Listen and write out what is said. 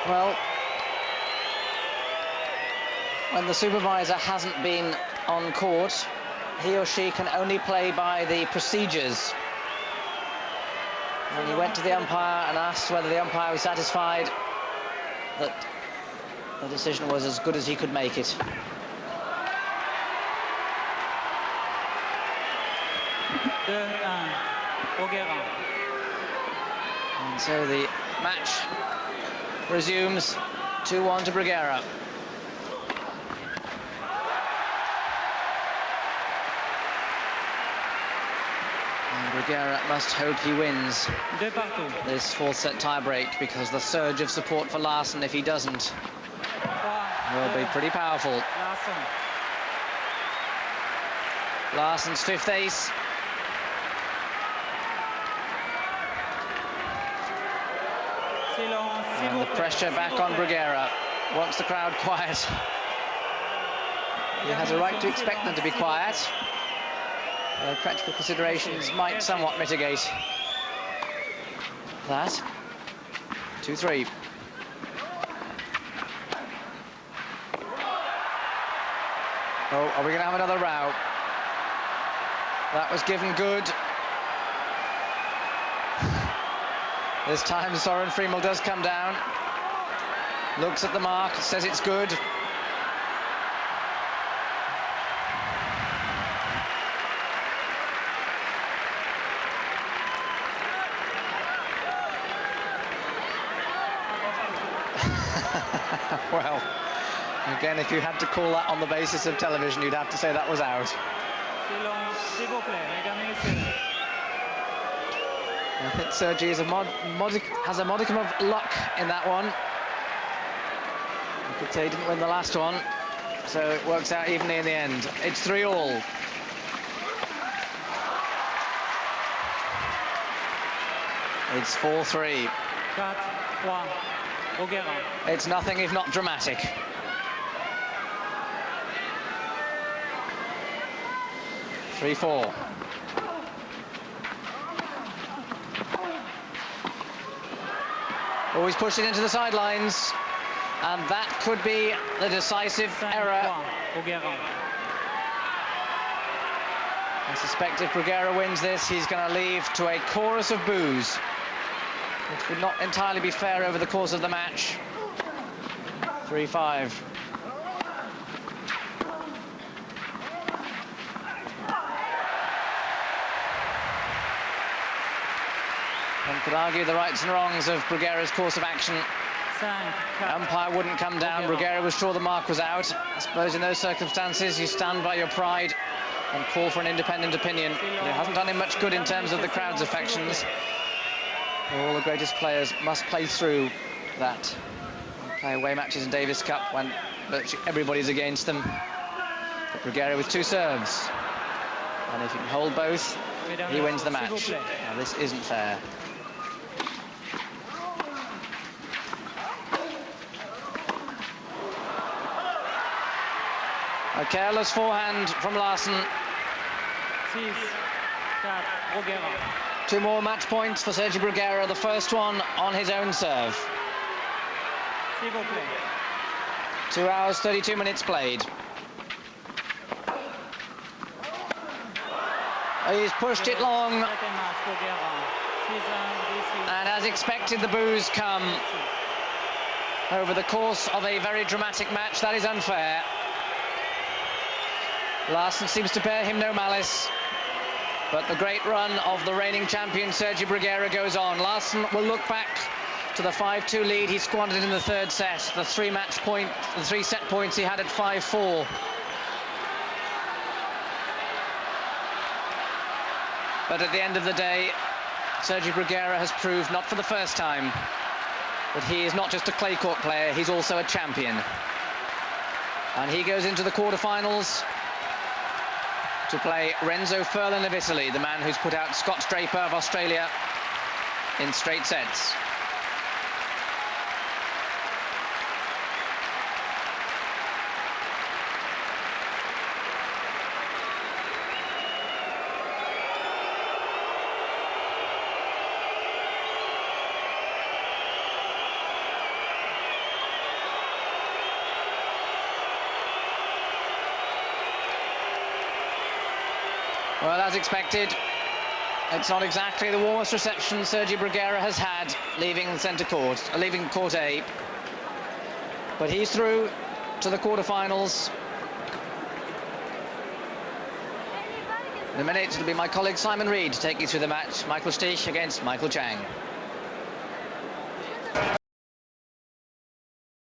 Well, when the supervisor hasn't been on court, he or she can only play by the procedures. And he went to the umpire and asked whether the umpire was satisfied that the decision was as good as he could make it. And so the match resumes, 2-1 to Bruguera. And Bruguera must hope he wins this fourth set tie-break, because the surge of support for Larsson, if he doesn't, will be pretty powerful. Larsson's fifth ace. And the pressure back on Bruguera. Wants the crowd quiet. He has a right to expect them to be quiet. Practical considerations might somewhat mitigate that. 2-3. Oh, are we going to have another row? That was given good. This time Soren Friemel does come down. Looks at the mark, says it's good. Well, again, if you had to call that on the basis of television, you'd have to say that was out. I think Sergi has a modicum of luck in that one. You could say he didn't win the last one, so it works out evenly in the end. It's 3-all. It's 4-3. It's nothing if not dramatic. Three-four. Always pushed it into the sidelines, and that could be the decisive error. I suspect if Bruguera wins this, he's going to leave to a chorus of boos, which would not entirely be fair over the course of the match. 3-5. One could argue the rights and wrongs of Bruguera's course of action. The umpire wouldn't come down. Bruguera was sure the mark was out. I suppose in those circumstances you stand by your pride and call for an independent opinion. But it hasn't done him much good in terms of the crowd's affections. All the greatest players must play through that. They play away matches in Davis Cup when virtually everybody's against them. But Bruguera with two serves. And if he can hold both, he wins the match. Now, this isn't fair. A careless forehand from Larsson. Two more match points for Sergi Bruguera, the first one on his own serve. 2 hours, 32 minutes played. He's pushed it long. And as expected, the boos come over the course of a very dramatic match. That is unfair. Larsson seems to bear him no malice, but the great run of the reigning champion Sergi Bruguera goes on. Larsson will look back to the 5-2 lead he squandered in the third set, the three set points he had at 5-4. But at the end of the day, Sergi Bruguera has proved, not for the first time, that he is not just a clay court player, he's also a champion. And he goes into the quarterfinals to play Renzo Furlan of Italy, the man who's put out Scott Draper of Australia in straight sets. Well, as expected, it's not exactly the warmest reception Sergi Bruguera has had leaving centre court, leaving court A. But he's through to the quarterfinals. In a minute, it'll be my colleague Simon Reed to take you through the match. Michael Stich against Michael Chang.